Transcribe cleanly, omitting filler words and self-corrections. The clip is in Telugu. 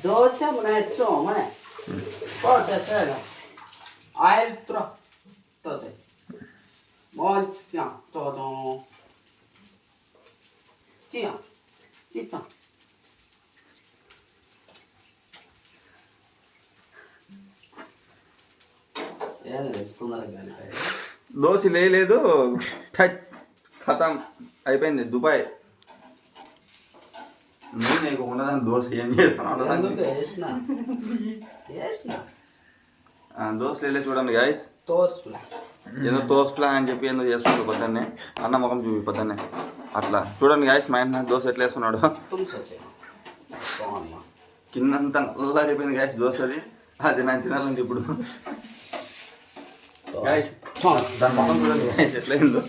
Dosa mana itu mana? Kau tercera. Air terus. Dosa. Monci todo. Cia. Cica. Dosa లేదు ఖతం అయిపోయింది దుబాయ్ నేను లేకుండా దాన్ని దోశ ఏం చేస్తున్నాను దోశ లేదు చూడండి గాయస్ ఏదో తోస్లా అని చెప్పి ఎందుకు చేస్తున్నాడు పొద్దున్నే అన్న ముఖం చూపి పొద్దున్నే అట్లా చూడండి గాయస్ మా ఆయన దోశ ఎట్లా వేస్తున్నాడు కిందంతా నల్లగా అయిపోయింది గాయస్ దోశ అది నాకు తినాలండి ఇప్పుడు గాయస్ దాని ముఖం చూడండి గాయస్ ఎట్లయిందో